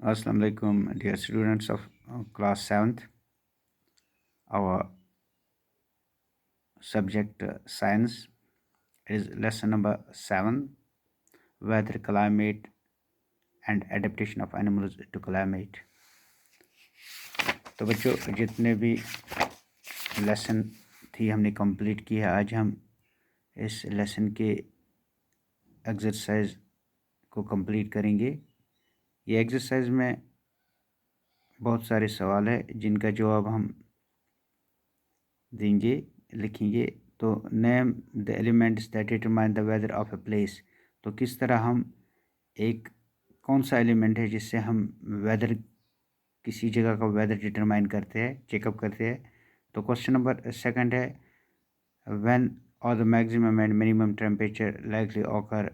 Assalamu alaikum, dear students of class 7th. Our subject science is lesson number 7, weather, climate and adaptation of animals to climate. तो बच्चों जितने भी lesson थी हमने complete की है। आज हम इस लेसन के एक्सरसाइज को कंप्लीट करेंगे। ये एक्सरसाइज में बहुत सारे सवाल है जिनका जवाब हम देंगे, लिखेंगे। तो name the elements that determine the weather of a place. तो किस तरह हम एक कौन सा एलिमेंट है जिससे हम वेदर, किसी जगह का वेदर डिटरमाइन करते हैं, चेकअप करते हैं। तो क्वेश्चन नंबर सेकंड है व्हेन और the maximum and minimum temperature likely occur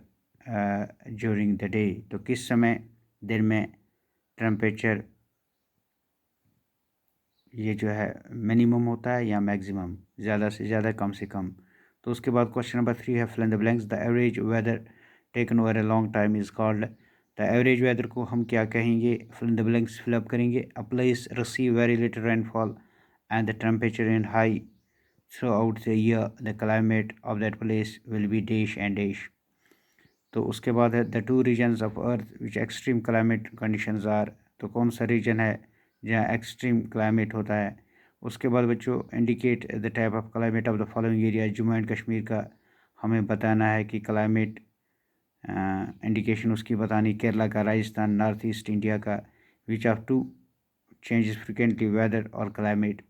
during the day. तो किस समय दिन में टेम्परेचर ये जो है मिनिमम होता है या मैक्सिमम, ज़्यादा से ज़्यादा कम से कम। तो उसके बाद क्वेश्चन नंबर 3 है fill in the blanks. The average weather taken over a long time is called. The average weather को हम क्या कहेंगे? Fill in the blanks fill up करेंगे। A place receive very little rainfall and the temperature in high throughout the year, the climate of that place will be dash and dash. तो उसके बाद है the two regions of earth which extreme climate conditions are. तो कौन सा reason है जहाँ extreme climate होता है। उसके बाद बच्चों indicate the type of climate of the following area. Jammu and Kashmir का हमें बताना है कि क्लाइमेट इंडिकेशन उसकी बतानी। केरला का, राजस्थान, नॉर्थ ईस्ट इंडिया का। Which of two changes frequently weather और क्लाइमेट।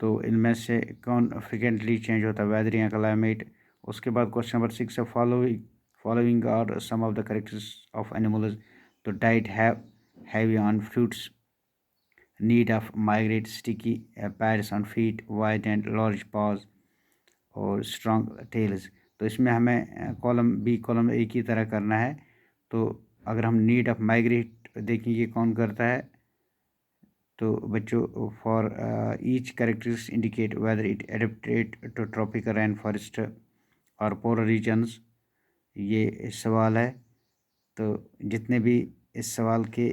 तो इनमें से कौन फ्रिक्वेंटली चेंज होता है, वेदर या क्लाइमेट। उसके बाद क्वेश्चन नंबर 6 है following are some of the characters of animals. तो diet heavy on fruits, need of migrate, sticky pads on feet, wide and large paws और स्ट्रॉन्ग टेल्स। तो इसमें हमें कॉलम बी कॉलम ए की तरह करना है। तो अगर हम नीड ऑफ माइग्रेट देखेंगे कौन करता है, तो बच्चों for each characteristics indicate whether it adapted to tropical rain forest और पोलर रीजन्स। ये सवाल है। तो जितने भी इस सवाल के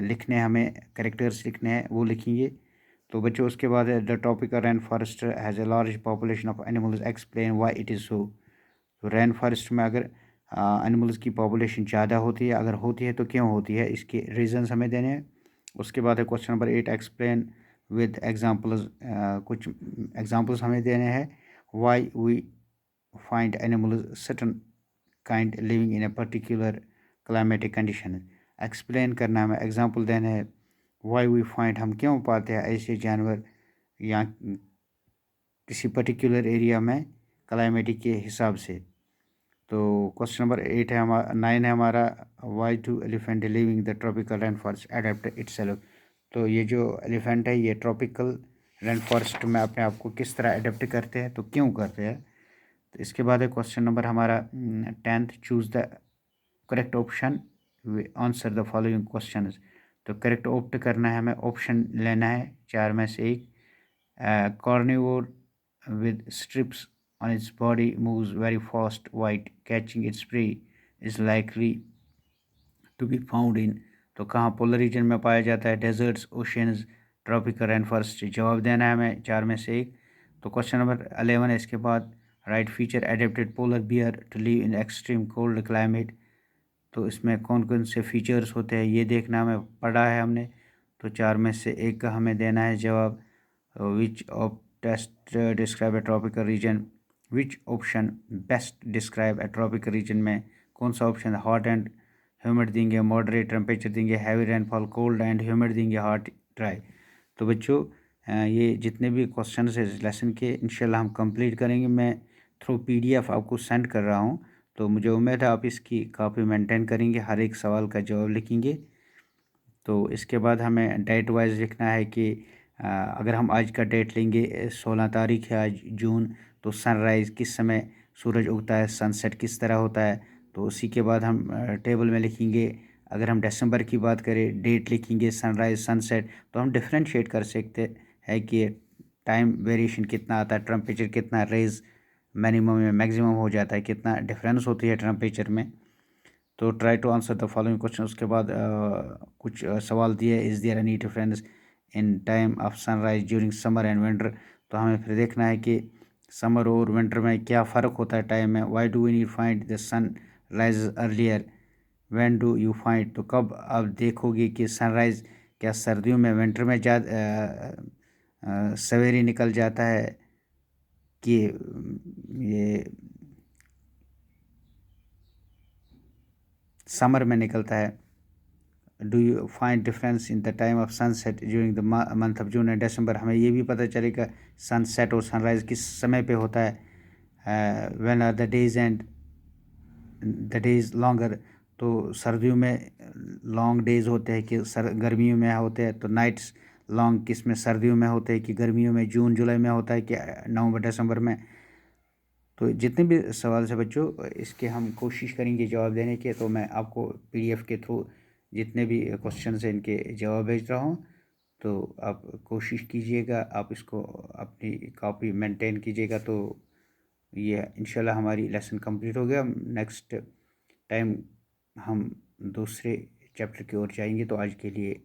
लिखने, हमें कैरेक्टर्स लिखने हैं वो लिखेंगे। तो बच्चों उसके बाद है the tropical rain forest has a large population of animals, explain why it is so. तो रेन फॉरेस्ट में अगर एनिमल्स की पॉपुलेशन ज़्यादा होती है, अगर होती है तो क्यों होती है, इसके रीजंस हमें देने हैं। उसके बाद है question number 8 explain with examples. कुछ एग्जांपल्स हमें देने हैं। Why we find animals certain kind living in a particular climatic condition. Explain करना हमें, एग्जांपल देने हैं। व्हाई वी फाइंड, हम क्यों पाते हैं ऐसे जानवर या किसी पर्टिकुलर एरिया में क्लाइमेटिक के हिसाब से। तो क्वेश्चन नंबर 8 है हमारा 9 है हमारा why to elephant living the tropical rain forest adapt itself. तो ये जो एलिफेंट है ये ट्रॉपिकल रेन फॉरेस्ट में अपने आप को किस तरह एडेप्ट करते हैं, तो क्यों करते हैं। तो इसके बाद है क्वेश्चन नंबर हमारा 10th choose the correct option, answer the following question. तो करेक्ट ऑप्ट करना है हमें, ऑप्शन लेना है 4 में से एक। carnivore with strips on its body moves very fast. White catching its prey is likely to be found in। तो कहाँ पोलर रीजन में पाया जाता है, deserts, oceans, tropical rain forest. जवाब देना है हमें 4 में से एक। तो क्वेश्चन नंबर 11 है इसके बाद write feature adapted polar bear to live in extreme cold climate. तो इसमें कौन कौन से फीचर्स होते हैं ये देखना हमें, पढ़ा है हमने। तो 4 में से एक का हमें देना है जवाब। Which of test describe a tropical region, which option best describe a tropical region में कौन सा ऑप्शन हॉट एंड ह्यूमिड देंगे, मॉडरेट टेम्परेचर देंगे, heavy rainfall, cold and humid देंगे, हॉट ड्राई। तो बच्चों ये जितने भी क्वेश्चन है इस लेसन के इंशाल्लाह हम कंप्लीट करेंगे। मैं थ्रू PDF आपको सेंड कर रहा हूँ। तो मुझे उम्मीद है आप इसकी कापी मेंटेन करेंगे, हर एक सवाल का जवाब लिखेंगे। तो इसके बाद हमें डेट वाइज लिखना है कि अगर हम आज का डेट लेंगे 16 तारीख है आज जून, तो सनराइज़ किस समय सूरज उगता है, सनसेट किस तरह होता है। तो उसी के बाद हम टेबल में लिखेंगे। अगर हम दिसंबर की बात करें, डेट लिखेंगे, सनराइज़, सनसेट। तो हम डिफ्रेंशिएट कर सकते हैं कि टाइम वेरिएशन कितना आता है, टेम्परेचर कितना रेज मिनिमम या मैक्सिमम हो जाता है, कितना डिफरेंस होती है टेम्परेचर में। तो try to answer the following question. उसके बाद कुछ सवाल दिए, is there any difference in time of sunrise during summer and winter. तो हमें फिर देखना है कि समर और विंटर में क्या फ़र्क होता है टाइम में। Why do we need find the sunrise earlier, when do you find, तो कब आप देखोगे कि सनराइज़ क्या सर्दियों में, विंटर में ज़्यादा सवेरे निकल जाता है कि ये समर में निकलता है। Do you find difference in the time of sunset during the month of June and December. हमें ये भी पता चलेगा सनसेट और सनराइज़ किस समय पे होता है। When are the days and the days longer, तो सर्दियों में लॉन्ग डेज होते हैं कि गर्मियों में होते हैं। तो नाइट्स लॉन्ग किस में, सर्दियों में होते हैं कि गर्मियों में, जून जुलाई में होता है कि नवंबर दिसंबर में। तो जितने भी सवाल से बच्चों, इसके हम कोशिश करेंगे जवाब देने के। तो मैं आपको पीडीएफ के थ्रू जितने भी क्वेश्चन हैं इनके जवाब भेज रहा हूँ। तो आप कोशिश कीजिएगा, आप इसको अपनी कॉपी मेंटेन कीजिएगा। तो ये इंशाल्लाह हमारी लेसन कंप्लीट हो गया। नेक्स्ट टाइम हम दूसरे चैप्टर की ओर जाएंगे। तो आज के लिए